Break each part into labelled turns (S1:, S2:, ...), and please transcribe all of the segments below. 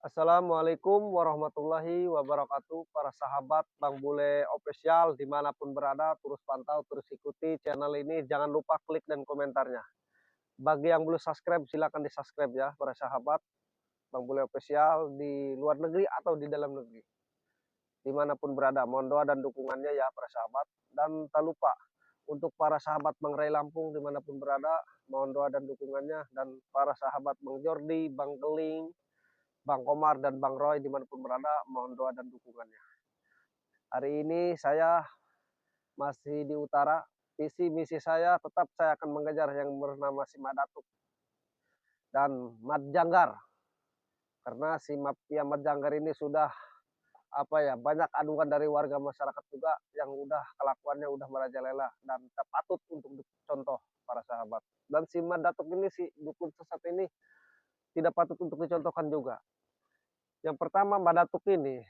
S1: Assalamualaikum warahmatullahi wabarakatuh, para sahabat Bang Bule Official dimanapun berada, terus pantau, terus ikuti channel ini. Jangan lupa klik dan komentarnya. Bagi yang belum subscribe, silakan di subscribe ya, para sahabat Bang Bule Official di luar negeri atau di dalam negeri. Dimanapun berada, mohon doa dan dukungannya ya, para sahabat. Dan tak lupa untuk para sahabat Bang Ray Lampung dimanapun berada, mohon doa dan dukungannya. Dan para sahabat Bang Jordi, Bang Keling, Bang Komar dan Bang Roy dimanapun berada, mohon doa dan dukungannya. Hari ini saya masih di utara. Visi misi saya tetap saya akan mengejar yang bernama si Madatuk dan Mat Janggar. Karena si mafia Mat Janggar ini sudah banyak aduan dari warga masyarakat juga yang udah kelakuannya udah merajalela dan patut untuk dicontoh para sahabat. Dan si Madatuk ini, si dukun sesat ini tidak patut untuk dicontohkan juga. Yang pertama, Mbak Datuk ini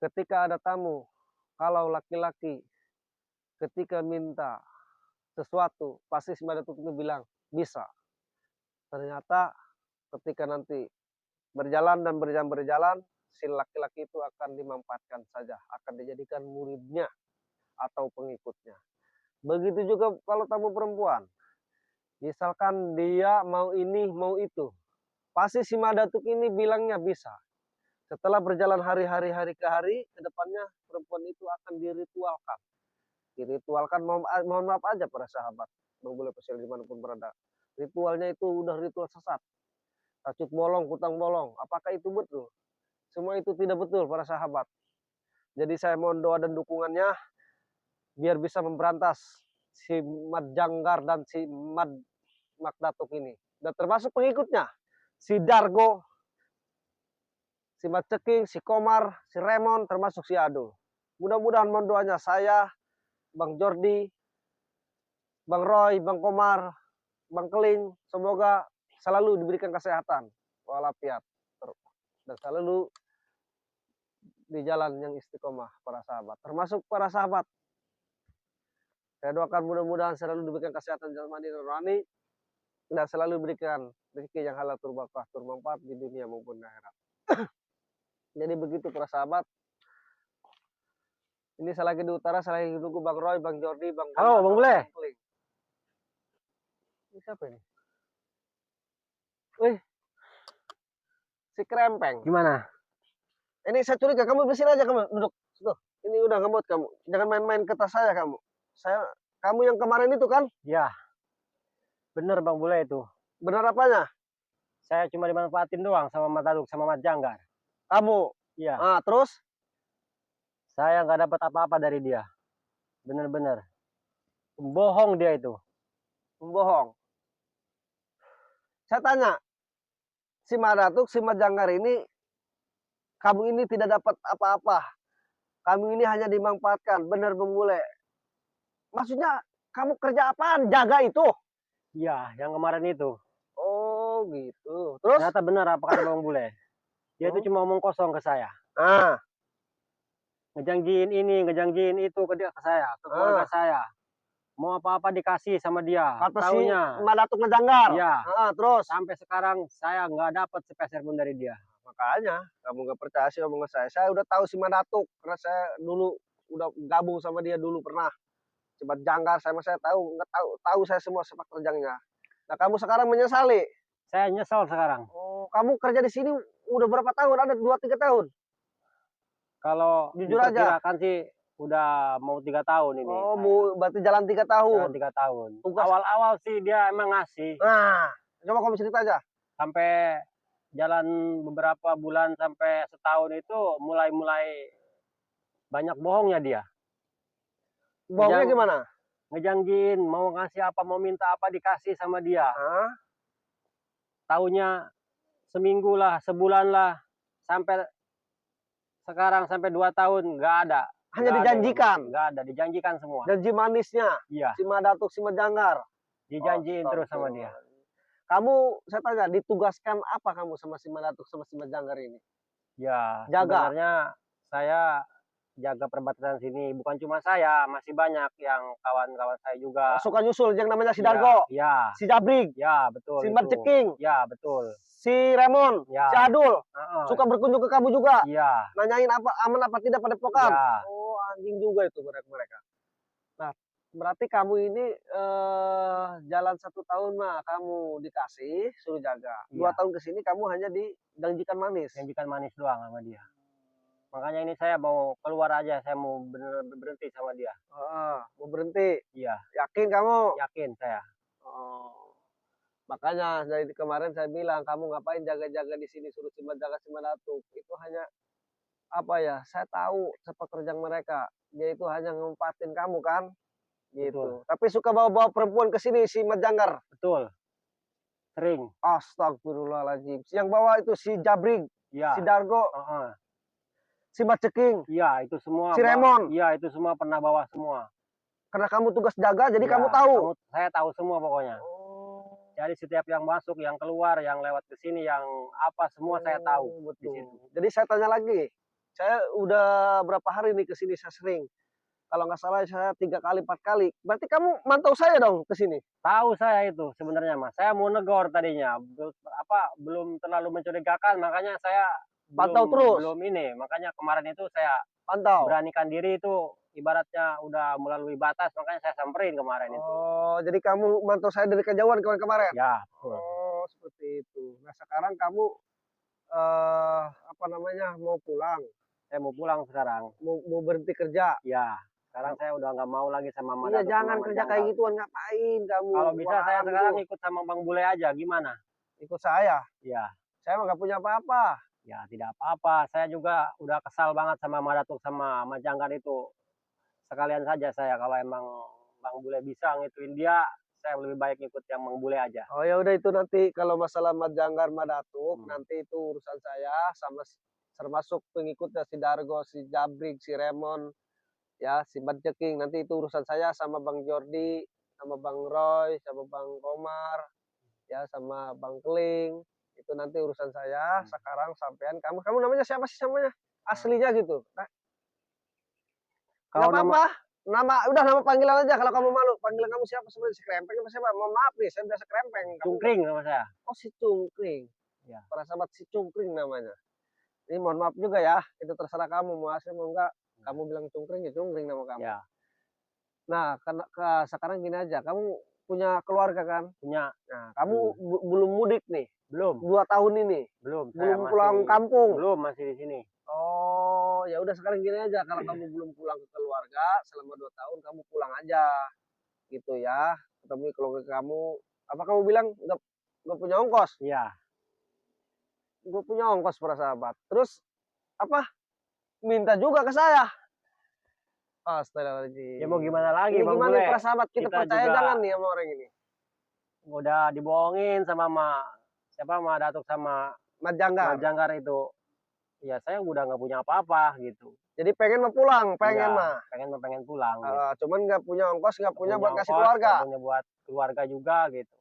S1: ketika ada tamu, kalau laki-laki ketika minta sesuatu, pasti si Mbak Datuk ini bilang bisa. Ternyata ketika nanti berjalan dan berjalan, si laki-laki itu akan dimanfaatkan saja, akan dijadikan muridnya atau pengikutnya. Begitu juga kalau tamu perempuan, misalkan dia mau ini mau itu, pasti si Mbak Datuk ini bilangnya bisa. Setelah berjalan hari ke hari, ke depannya perempuan itu akan diritualkan. Diritualkan, mohon maaf aja para sahabat, Bang Bule Official dimanapun berada. Ritualnya itu udah ritual sesat. Tacut bolong, kutang bolong. Apakah itu betul? Semua itu tidak betul para sahabat. Jadi saya mohon doa dan dukungannya, biar bisa memberantas si Mat Janggar dan si Mat Datuk ini. Dan termasuk pengikutnya, si Dargo, si Mat Ceking, si Komar, si Remon, termasuk si Adul. Mudah-mudahan mohon doanya saya, Bang Jordi, Bang Roy, Bang Komar, Bang Keling, semoga selalu diberikan kesehatan walafiat dan selalu di jalan yang istiqomah para sahabat. Termasuk para sahabat, saya doakan mudah-mudahan selalu diberikan kesehatan jasmani dan rohani dan selalu diberikan rezeki yang halal berkah bermanfaat di dunia maupun di akhirat. Jadi begitu para sahabat. Ini saya lagi di utara, saya lagi nunggu Bang Roy, Bang Jordi, Bang
S2: Halo, Bang Bule.
S1: Ini siapa ini? Wih, si Krempeng.
S2: Gimana?
S1: Ini saya curiga, kamu di sini aja, kamu duduk. Tuh, ini udah ngemut kamu. Jangan main-main ke tas saya kamu. Kamu yang kemarin itu kan?
S2: Ya, bener Bang Bule itu.
S1: Benar apanya?
S2: Saya cuma dimanfaatin doang sama Mat Daduk sama Mat Janggar.
S1: Kamu?
S2: Iya.
S1: Ah, terus?
S2: Saya nggak dapat apa-apa dari dia. Bener-bener. Pembohong dia itu.
S1: Pembohong. Saya tanya, si Mat Datuk, si Mat Janggar ini, kamu ini tidak dapat apa-apa. Kamu ini hanya dimanfaatkan. Benar Bang Bule. Maksudnya, kamu kerja apaan? Jaga itu?
S2: Iya, yang kemarin itu.
S1: Oh, gitu. Terus?
S2: Ternyata benar apa kata Bang Bule. Dia itu cuma omong kosong ke saya.
S1: Ah.
S2: Ngejanjiin ini, ngejanjiin itu ke saya, ke keluarga saya. Mau apa-apa dikasih sama dia.
S1: Kata
S2: Taunya.
S1: si Mat Datuk Janggar.
S2: Iya.
S1: Terus?
S2: Sampai sekarang saya nggak dapat sepeser pun dari dia.
S1: Makanya kamu nggak percaya sih omongan saya. Saya udah tahu si Mat Datuk karena saya dulu udah gabung sama dia dulu pernah. Si Mat Janggar saya tahu, nggak tahu saya semua sepak terjangnya. Nah, kamu sekarang menyesali?
S2: Saya nyesel sekarang.
S1: Oh, kamu kerja di sini udah berapa tahun? Ada 2-3 tahun?
S2: Kalau
S1: jujur aja
S2: kan sih udah mau 3 tahun ini.
S1: Oh, berarti jalan 3 tahun.
S2: Jalan 3 tahun. Awal-awal sih dia emang ngasih.
S1: Nah, coba kamu cerita aja.
S2: Sampai jalan beberapa bulan sampai setahun itu mulai banyak bohongnya dia.
S1: Bohongnya gimana?
S2: Ngejanjiin mau ngasih apa, mau minta apa dikasih sama dia. Taunya seminggu lah, sebulan lah, sampai sekarang sampai 2 tahun nggak ada.
S1: Hanya dijanjikan?
S2: Nggak ada, dijanjikan semua.
S1: Janji manisnya?
S2: Iya.
S1: Si Mat Datuk, si Mat Janggar?
S2: Dijanjiin terus sama dia.
S1: Kamu, saya tanya, ditugaskan apa kamu sama si Mat Datuk sama si Mat Janggar ini?
S2: Ya,
S1: jaga.
S2: Sebenarnya saya jaga perbatasan sini. Bukan cuma saya, masih banyak yang kawan-kawan saya juga.
S1: Suka nyusul yang namanya si Dargo?
S2: Ya. Si
S1: Jabrig?
S2: Ya, betul.
S1: Si Mat Ceking?
S2: Ya, betul.
S1: Si Remon?
S2: Ya.
S1: Si Adul? Suka berkunjung ke kamu juga?
S2: Iya.
S1: Nanyain apa aman apa tidak padepokan?
S2: Iya.
S1: Oh, anjing juga itu mereka. Nah, berarti kamu ini jalan 1 tahun mah kamu dikasih suruh jaga. 2 tahun ke sini kamu hanya dijanjikan manis.
S2: Janjikan manis doang sama dia. Makanya ini saya mau keluar aja, saya mau berhenti sama dia.
S1: Mau berhenti.
S2: Iya,
S1: Yakin kamu?
S2: yakin saya.
S1: Oh. Makanya dari kemarin saya bilang kamu ngapain jaga-jaga di sini suruh jaga Datuk. Itu hanya apa ya? Saya tahu sepak terjang mereka. Dia itu hanya ngempatin kamu kan? Gitu.
S2: Betul.
S1: Tapi suka bawa-bawa perempuan ke sini si Majanggar.
S2: Betul. Sering.
S1: Astagfirullahaladzim. Yang bawa itu si Jabrig,
S2: Iya.
S1: si Dargo,
S2: Heeh.
S1: si Maceking,
S2: Iya, itu semua.
S1: si Remon.
S2: Iya, itu semua pernah bawa semua.
S1: Karena kamu tugas jaga, jadi
S2: Iya,
S1: kamu tahu.
S2: saya tahu semua pokoknya.
S1: Oh.
S2: Jadi setiap yang masuk, yang keluar, yang lewat ke sini, yang apa semua saya tahu.
S1: Betul.
S2: Di situ.
S1: Jadi saya tanya lagi. Saya udah berapa hari nih ke sini saya sering. Kalau nggak salah saya 3 kali 4 kali. Berarti kamu mantau saya dong ke sini.
S2: Tahu saya itu sebenarnya Mas. Saya mau negor tadinya, belum terlalu mencurigakan, makanya saya
S1: Pantau terus.
S2: belum ini. Makanya kemarin itu saya
S1: Pantau.
S2: beranikan diri itu, ibaratnya udah melalui batas, makanya saya samperin kemarin itu.
S1: Oh, jadi kamu mantau saya dari kejauhan kemarin?
S2: Ya, betul.
S1: Oh, seperti itu. Nah, sekarang kamu apa namanya mau pulang?
S2: Saya mau pulang sekarang.
S1: Mau berhenti kerja?
S2: Ya, sekarang saya udah nggak mau lagi sama Mama
S1: Iya,
S2: Datuk,
S1: jangan
S2: sama
S1: kerja
S2: Janggal.
S1: kayak gituan, ngapain kamu?
S2: Kalau bisa saya
S1: Wah,
S2: sekarang
S1: lu.
S2: ikut sama Bang Bule aja, gimana?
S1: Ikut saya.
S2: Ya,
S1: Saya mah nggak punya apa-apa.
S2: ya tidak apa-apa. Saya juga udah kesal banget sama Mama Datuk sama Mas Janggal itu. Sekalian saja saya kalau emang Bang Bule bisa ngituin dia, saya lebih baik ikut yang Bang Bule aja.
S1: Oh ya udah, itu nanti kalau masalah Majanggar Madatuk, nanti itu urusan saya sama termasuk pengikutnya si Dargo, si Jabrik, si Remon, ya si Badjeking. Nanti itu urusan saya sama Bang Jordi, sama Bang Roy, sama Bang Komar, ya sama Bang Keling. Itu nanti urusan saya. Sekarang sampean kamu namanya siapa sih namanya? Aslinya gitu. Nah,
S2: Kalau
S1: nggak apa-apa. Nama panggilan aja kalau kamu malu. Panggilan kamu siapa sebenarnya? Si Krempeng apa siapa? Mohon maaf nih, saya biasa Krempeng.
S2: Cungkring sama saya.
S1: Oh, si Cungkring.
S2: Ya.
S1: Para sahabat si Cungkring namanya. Ini mohon maaf juga ya. Itu terserah kamu mau asli mau enggak. Kamu bilang Cungkring ya Cungkring nama kamu.
S2: Ya.
S1: Nah, sekarang gini aja. Kamu punya keluarga kan?
S2: Punya.
S1: Nah, kamu belum mudik nih?
S2: Belum.
S1: 2 tahun ini?
S2: Belum.
S1: Belum pulang kampung?
S2: Belum, masih di sini.
S1: Oh, ya udah sekarang gini aja. Kalau kamu belum pulang ke keluarga selama 2 tahun, kamu pulang aja, gitu ya. Ketemu keluarga kamu. Apa kamu bilang nggak punya ongkos?
S2: Iya.
S1: Gue punya ongkos para sahabat. Terus apa? Minta juga ke saya. Astagfirullahaladzim.
S2: Ya mau gimana lagi,
S1: Ini
S2: Bang
S1: gimana
S2: Bule?
S1: nih para sahabat? Kita percaya
S2: juga
S1: jangan nih sama orang ini.
S2: Udah dibohongin sama siapa Datuk sama
S1: Majanggar
S2: itu. Ya saya udah nggak punya apa-apa gitu.
S1: Jadi pengen mau pulang, pengen mah.
S2: Pengen pulang. Gitu.
S1: Cuman nggak punya ongkos, nggak punya buat kasih keluarga.
S2: Nggak punya buat keluarga juga gitu.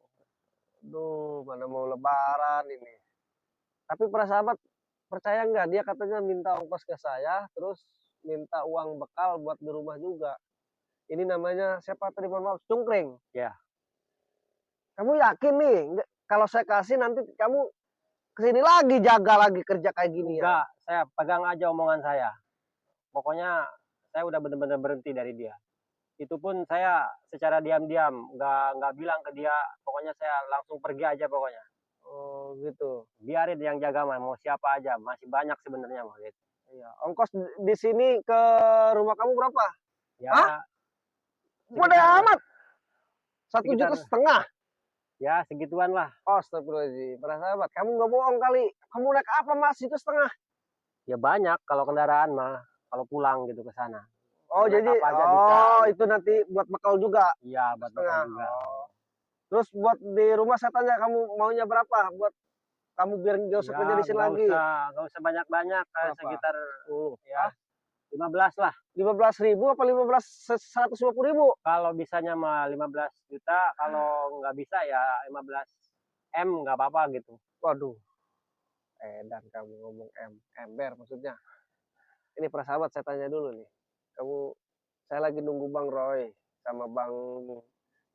S1: Duh, mana mau lebaran ini. Tapi para sahabat percaya nggak? Dia katanya minta ongkos ke saya, terus minta uang bekal buat di rumah juga. Ini namanya siapa tadi, mohon maaf, Cungkring.
S2: Ya.
S1: Kamu yakin nih? Kalau saya kasih nanti kamu kesini lagi jaga lagi kerja kayak gini?
S2: Enggak, saya pegang aja omongan saya. Pokoknya saya udah benar-benar berhenti dari dia. Itu pun saya secara diam-diam, nggak bilang ke dia. Pokoknya saya langsung pergi aja pokoknya.
S1: Oh gitu.
S2: Biarin yang jaga mah, mau siapa aja. Masih banyak sebenarnya mah gitu.
S1: Iya. Ongkos di sini ke rumah kamu berapa?
S2: Ya.
S1: Hah? Mudah amat. 1,5 juta.
S2: Ya segituan lah.
S1: Astagfirullahaladzim. Para sahabat, kamu nggak bohong kali. Kamu naik apa mas? 1,5 juta?
S2: Ya banyak kalau kendaraan mah. Kalau pulang gitu ke sana.
S1: Oh
S2: naik
S1: jadi,
S2: aja bisa, gitu.
S1: Itu nanti buat bekal juga?
S2: Iya buat bekal juga.
S1: Terus buat di rumah saya tanya kamu maunya berapa? Buat kamu biar nggak usah kerja di sini lagi.
S2: Nggak usah banyak-banyak. Sekitar
S1: 10.
S2: Ya, 15 lah.
S1: 15.000 apa 150.000?
S2: Kalau bisanya mah 15 juta, kalau nggak bisa ya 15 M nggak apa-apa gitu.
S1: Waduh, edan kamu ngomong ember maksudnya. Ini para sahabat saya tanya dulu nih. Saya lagi nunggu Bang Roy sama Bang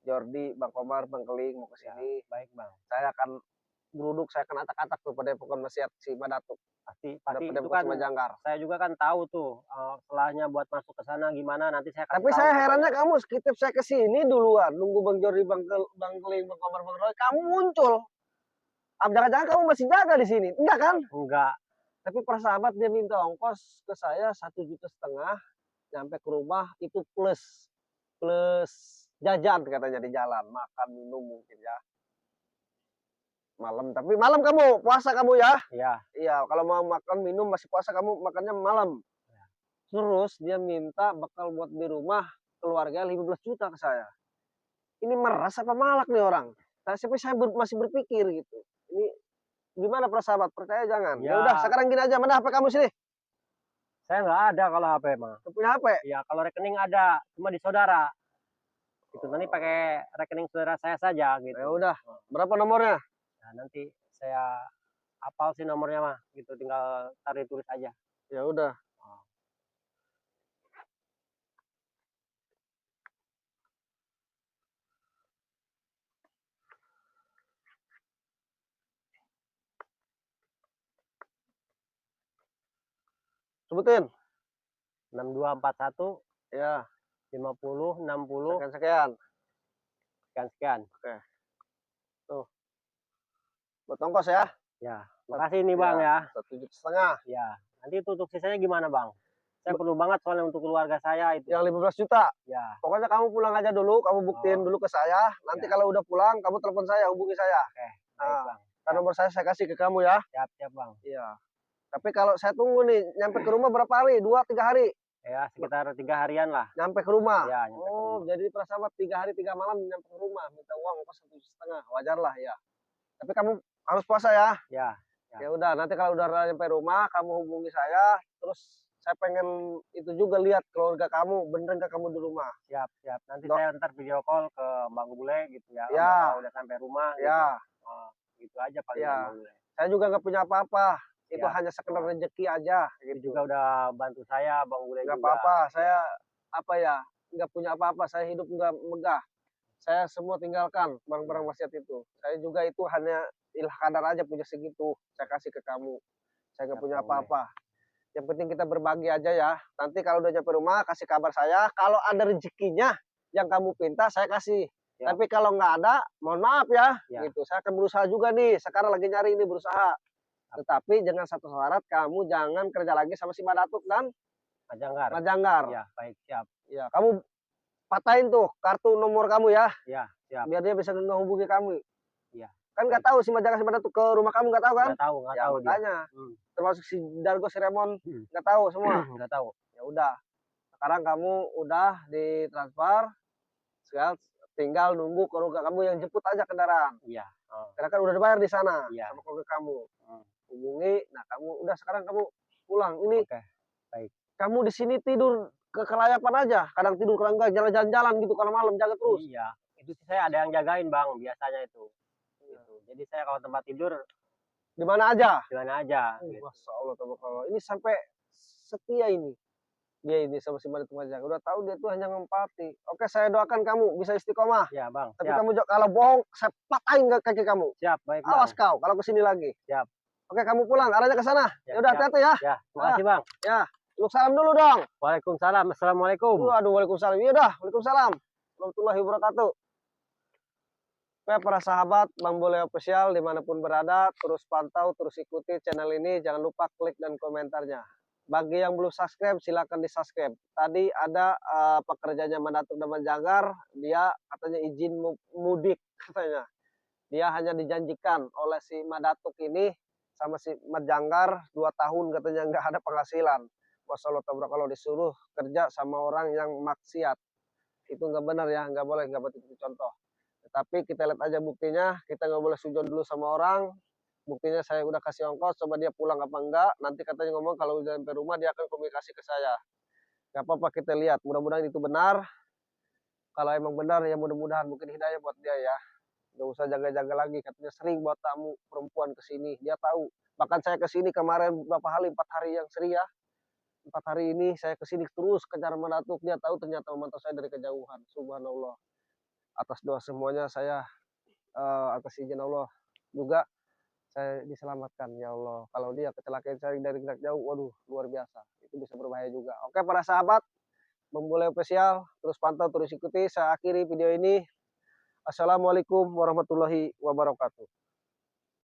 S1: Jordi, Bang Komar, Bang Keling mau ke sini.
S2: Ya, baik Bang.
S1: Saya akan geruduk, saya akan atak-atak tuh Padepokan Maksiat si Madatuk.
S2: Pasti
S1: Ada
S2: pasti itu
S1: Padepokan
S2: kan
S1: si Majanggar.
S2: saya juga kan tahu tuh, setelahnya buat masuk ke sana gimana nanti saya kasih
S1: Tapi
S2: tahu
S1: saya
S2: pokoknya.
S1: herannya kamu skitip saya ke sini duluan, nunggu Bang Jordi, Bang Keling, Bang Komar, Bang Roy, kamu muncul. Jangan-jangan kamu masih jaga di sini? Enggak kan?
S2: Enggak,
S1: Tapi persahabat dia minta ongkos ke saya 1,5 juta, nyampe ke rumah itu plus plus jajan katanya di jalan, makan minum mungkin ya. Malam, tapi malam kamu puasa kamu ya?
S2: iya.
S1: Iya, kalau mau makan minum masih puasa kamu makannya malam. Terus dia minta bekal buat di rumah keluarga 15 juta ke saya. Ini meras apa malak nih orang? Tapi saya masih berpikir gitu. Ini gimana persahabat? Percaya jangan? Ya
S2: Ya,
S1: udah, sekarang gini aja, mana HP kamu sini?
S2: saya nggak ada kalau HP mah.
S1: Saya punya HP.
S2: Ya, kalau rekening ada, cuma di saudara. Itu nanti pakai rekening saudara saya saja gitu.
S1: Ya udah, berapa nomornya?
S2: Nah, nanti saya hafal sih nomornya mah, gitu tinggal tarik tulis aja.
S1: Ya udah. Sebutin.
S2: 6241
S1: Ya,
S2: 50 60
S1: sekian.
S2: sekian.
S1: Oke. Tuh. Buat ongkos ya.
S2: Ya, makasih nih Bang ya.
S1: 1,5 juta.
S2: Ya, nanti itu untuk sisanya gimana Bang? Saya perlu banget soalnya untuk keluarga saya itu.
S1: Yang 15 juta.
S2: Ya,
S1: Pokoknya kamu pulang aja dulu, kamu buktiin dulu ke saya. Nanti
S2: Ya.
S1: kalau udah pulang, kamu telepon saya, hubungi saya.
S2: oke. Baik
S1: Nah,
S2: Bang.
S1: kan nomor saya kasih ke kamu ya.
S2: Siap Bang.
S1: Iya. Tapi kalau saya tunggu nih, nyampe ke rumah berapa hari? 2-3 hari.
S2: Ya, sekitar 3 harian lah.
S1: Nyampe ke rumah.
S2: Ya, nyampe ke
S1: Oh,
S2: rumah.
S1: jadi persahabat 3 hari 3 malam nyampe ke rumah, minta uang ongkos 1,5 juta. Wajar lah ya. Tapi kamu harus puasa ya.
S2: Ya,
S1: Ya udah, nanti kalau udah nyampe rumah, kamu hubungi saya. Terus saya pengen itu juga lihat keluarga kamu, bener nggak kamu di rumah?
S2: siap. Nanti
S1: Dok.
S2: saya ntar video call ke Bang Bule gitu ya.
S1: Ya.
S2: Kalau udah sampai rumah gitu.
S1: Ya,
S2: Gitu aja paling
S1: Ya.
S2: Bang Bule.
S1: saya juga nggak punya apa-apa. Itu
S2: Siap.
S1: hanya sekedar rezeki aja.
S2: Itu
S1: Gitu.
S2: juga udah bantu saya Bang Bule
S1: Nggak
S2: juga.
S1: apa-apa, saya apa ya, nggak punya apa-apa. Saya hidup nggak megah. Saya semua tinggalkan barang-barang wasiat itu. Saya juga itu hanya ilah kadar aja punya segitu. Saya kasih ke kamu. Saya nggak
S2: Siap,
S1: punya
S2: Bang Bule.
S1: apa-apa. Yang penting kita berbagi aja ya. Nanti kalau udah nyampe rumah, kasih kabar saya. Kalau ada rezekinya yang kamu pinta, saya kasih.
S2: Ya.
S1: Tapi kalau nggak ada, mohon maaf ya.
S2: Ya.
S1: Gitu. Saya akan berusaha juga nih. Sekarang lagi nyari ini berusaha. Tetapi dengan satu syarat, kamu jangan kerja lagi sama si Madatuk dan
S2: Majanggar.
S1: Majanggar.
S2: Ya, baik, siap.
S1: Ya, kamu patahin tuh kartu nomor kamu ya,
S2: Ya, siap.
S1: biar dia bisa menghubungi kamu.
S2: Iya.
S1: Kan nggak tahu si Majanggar si Madatuk ke rumah kamu, nggak tahu kan?
S2: Nggak tahu
S1: Ya,
S2: dia.
S1: makanya. Termasuk si Dargo, si Remon,
S2: Hmm.
S1: nggak tahu semua.
S2: Nggak tahu.
S1: Ya udah. Sekarang kamu udah ditransfer, sekarang tinggal nunggu keluarga kamu yang jemput aja kendaraan.
S2: Iya.
S1: Karena kan udah dibayar di sana
S2: Iya.
S1: sama keluarga kamu.
S2: Hmm.
S1: Hubungi, nah kamu udah sekarang kamu pulang. Ini
S2: Oke, baik.
S1: kamu di sini tidur ke kelayapan aja, kadang tidur kadang enggak, jalan-jalan gitu kalau malam, jaga terus.
S2: Iya. Itu sih saya ada yang jagain Bang biasanya itu. Gitu. Jadi saya kalau tempat tidur
S1: Di mana aja.
S2: di mana aja. Gitu.
S1: Masya Allah, tabarakallah. Ini sampai setia ini. Dia ini sama si Madatuk Majanggar. Udah tahu dia tuh hanya ngempati. Oke, saya doakan kamu bisa istiqomah.
S2: Ya Bang.
S1: Tapi
S2: Siap.
S1: kamu kalau bohong, saya patahin kaki kamu.
S2: Siap, baik Bang.
S1: Awas kau kalau kesini lagi.
S2: Siap.
S1: Oke, kamu pulang, arahnya ke sana.
S2: Ya,
S1: Ya udah,
S2: siap.
S1: hati-hati ya.
S2: Ya, makasih Bang.
S1: Lu salam dulu dong.
S2: Waalaikumsalam. Assalamualaikum.
S1: Aduh, waalaikumsalam. Iya dah, waalaikumsalam. Warahmatullahi wabarakatuh. Oke, para sahabat Bang Bule Official dimanapun berada, terus pantau, terus ikuti channel ini. Jangan lupa klik dan komentarnya. Bagi yang belum subscribe, silakan di subscribe. Tadi ada pekerjanya Madatuk dan Majanggar, dia katanya izin mudik katanya. Dia hanya dijanjikan oleh si Madatuk ini sama si Majanggar 2 tahun katanya nggak ada penghasilan. Wassalamualaikum kalau disuruh kerja sama orang yang maksiat. Itu nggak benar ya, nggak boleh, nggak betul itu contoh. Tetapi kita lihat aja buktinya, kita nggak boleh sujon dulu sama orang. Buktinya saya udah kasih ongkos, coba dia pulang apa enggak. Nanti katanya ngomong kalau udah sampai rumah dia akan komunikasi ke saya. Gak apa-apa kita lihat, mudah-mudahan itu benar. Kalau emang benar ya mudah-mudahan mungkin hidayah buat dia ya. Gak usah jaga-jaga lagi, katanya sering buat tamu perempuan ke sini. Dia tahu, bahkan saya ke sini kemarin berapa hari, 4 hari yang seri ya. 4 hari ini saya ke sini terus kejar Madatuk, dia tahu ternyata memantau saya dari kejauhan. Subhanallah. Atas doa semuanya saya atas izin Allah juga saya diselamatkan, ya Allah. Kalau dia kecelakaan saya dari jarak jauh, waduh luar biasa. Itu bisa berbahaya juga. Oke para sahabat, Bang Bule Official, terus pantau, terus ikuti. Saya akhiri video ini. Assalamualaikum warahmatullahi wabarakatuh.